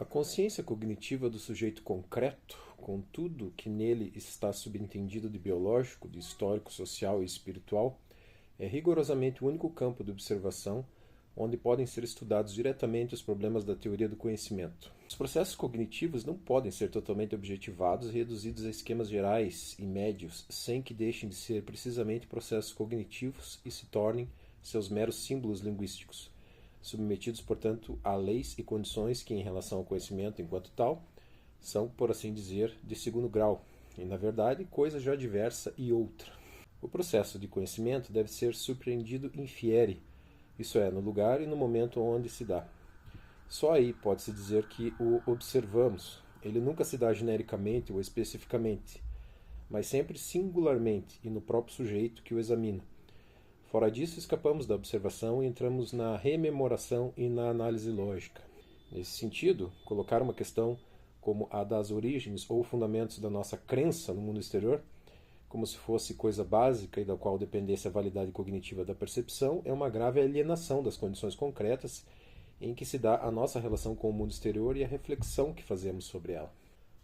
A consciência cognitiva do sujeito concreto, com tudo que nele está subentendido de biológico, de histórico, social e espiritual, é rigorosamente o único campo de observação onde podem ser estudados diretamente os problemas da teoria do conhecimento. Os processos cognitivos não podem ser totalmente objetivados e reduzidos a esquemas gerais e médios, sem que deixem de ser precisamente processos cognitivos e se tornem seus meros símbolos linguísticos, submetidos, portanto, a leis e condições que, em relação ao conhecimento enquanto tal, são, por assim dizer, de segundo grau, e, na verdade, coisa já diversa e outra. O processo de conhecimento deve ser surpreendido in fieri, isso é, no lugar e no momento onde se dá. Só aí pode-se dizer que o observamos. Ele nunca se dá genericamente ou especificamente, mas sempre singularmente e no próprio sujeito que o examina. Fora disso, escapamos da observação e entramos na rememoração e na análise lógica. Nesse sentido, colocar uma questão como a das origens ou fundamentos da nossa crença no mundo exterior, como se fosse coisa básica e da qual dependesse a validade cognitiva da percepção, é uma grave alienação das condições concretas em que se dá a nossa relação com o mundo exterior e a reflexão que fazemos sobre ela.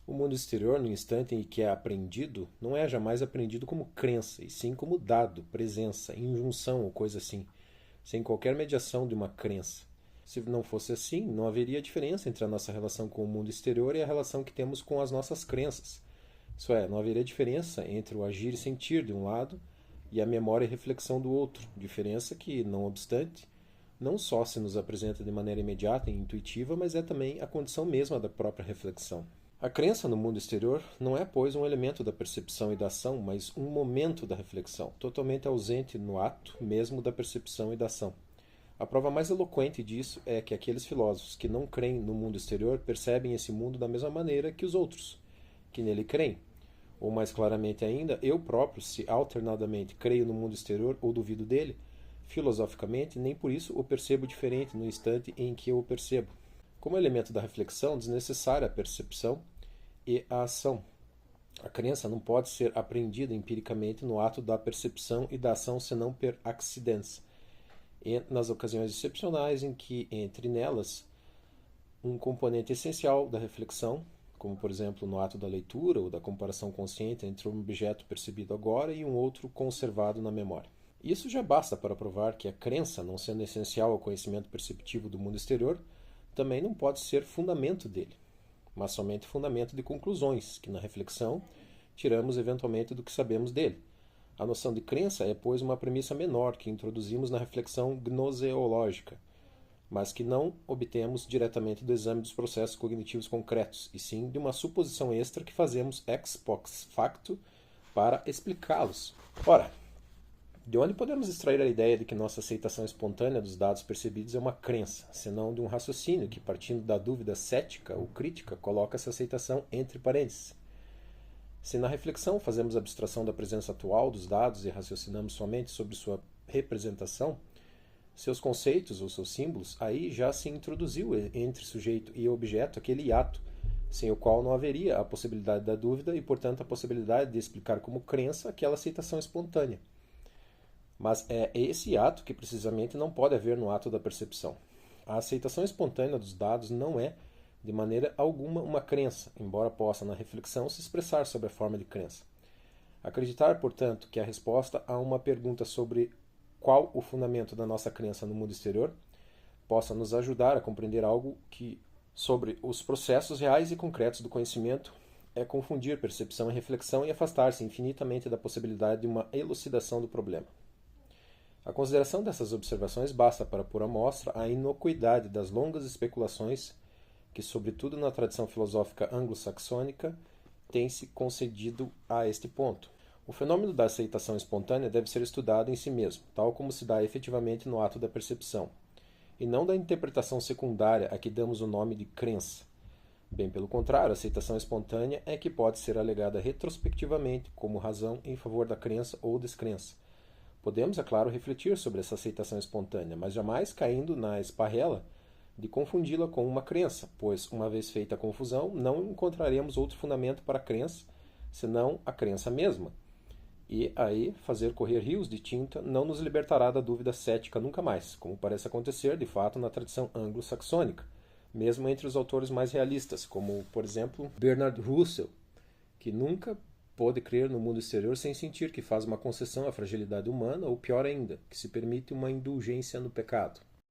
O mundo exterior, no instante em que é aprendido, não é jamais aprendido como crença, e sim como dado, presença, injunção ou coisa assim, sem qualquer mediação de uma crença. Se não fosse assim, não haveria diferença entre a nossa relação com o mundo exterior e a relação que temos com as nossas crenças. Isso é, não haveria diferença entre o agir e sentir de um lado e a memória e reflexão do outro, diferença que, não obstante, não só se nos apresenta de maneira imediata e intuitiva, mas é também a condição mesma da própria reflexão. A crença no mundo exterior não é, pois, um elemento da percepção e da ação, mas um momento da reflexão, totalmente ausente no ato mesmo da percepção e da ação. A prova mais eloquente disso é que aqueles filósofos que não creem no mundo exterior percebem esse mundo da mesma maneira que os outros, que nele creem. Ou mais claramente ainda, eu próprio, se alternadamente creio no mundo exterior ou duvido dele, filosoficamente, nem por isso o percebo diferente no instante em que eu o percebo. Como elemento da reflexão, desnecessária a percepção e a ação. A crença não pode ser apreendida empiricamente no ato da percepção e da ação senão per accidens, e nas ocasiões excepcionais em que entre nelas um componente essencial da reflexão, como por exemplo no ato da leitura ou da comparação consciente entre um objeto percebido agora e um outro conservado na memória. Isso já basta para provar que a crença, não sendo essencial ao conhecimento perceptivo do mundo exterior, também não pode ser fundamento dele, mas somente fundamento de conclusões, que na reflexão tiramos eventualmente do que sabemos dele. A noção de crença é, pois, uma premissa menor que introduzimos na reflexão gnoseológica, mas que não obtemos diretamente do exame dos processos cognitivos concretos, e sim de uma suposição extra que fazemos ex post facto para explicá-los. Ora, de onde podemos extrair a ideia de que nossa aceitação espontânea dos dados percebidos é uma crença, senão de um raciocínio que, partindo da dúvida cética ou crítica, coloca essa aceitação entre parênteses? Se na reflexão fazemos abstração da presença atual dos dados e raciocinamos somente sobre sua representação, seus conceitos ou seus símbolos, aí já se introduziu entre sujeito e objeto aquele hiato, sem o qual não haveria a possibilidade da dúvida e, portanto, a possibilidade de explicar como crença aquela aceitação espontânea. Mas é esse ato que precisamente não pode haver no ato da percepção. A aceitação espontânea dos dados não é, de maneira alguma, uma crença, embora possa, na reflexão, se expressar sob a forma de crença. Acreditar, portanto, que a resposta a uma pergunta sobre qual o fundamento da nossa crença no mundo exterior possa nos ajudar a compreender algo que, sobre os processos reais e concretos do conhecimento, é confundir percepção e reflexão e afastar-se infinitamente da possibilidade de uma elucidação do problema. A consideração dessas observações basta para pôr à mostra a inocuidade das longas especulações que, sobretudo na tradição filosófica anglo-saxônica, tem-se concedido a este ponto. O fenômeno da aceitação espontânea deve ser estudado em si mesmo, tal como se dá efetivamente no ato da percepção, e não da interpretação secundária a que damos o nome de crença. Bem pelo contrário, a aceitação espontânea é que pode ser alegada retrospectivamente como razão em favor da crença ou descrença. Podemos, é claro, refletir sobre essa aceitação espontânea, mas jamais caindo na esparrela de confundi-la com uma crença, pois, uma vez feita a confusão, não encontraremos outro fundamento para a crença, senão a crença mesma. E aí, fazer correr rios de tinta não nos libertará da dúvida cética nunca mais, como parece acontecer, de fato, na tradição anglo-saxônica, mesmo entre os autores mais realistas, como, por exemplo, Bernard Russell, que nunca pôde crer no mundo exterior sem sentir que faz uma concessão à fragilidade humana, ou pior ainda, que se permite uma indulgência no pecado.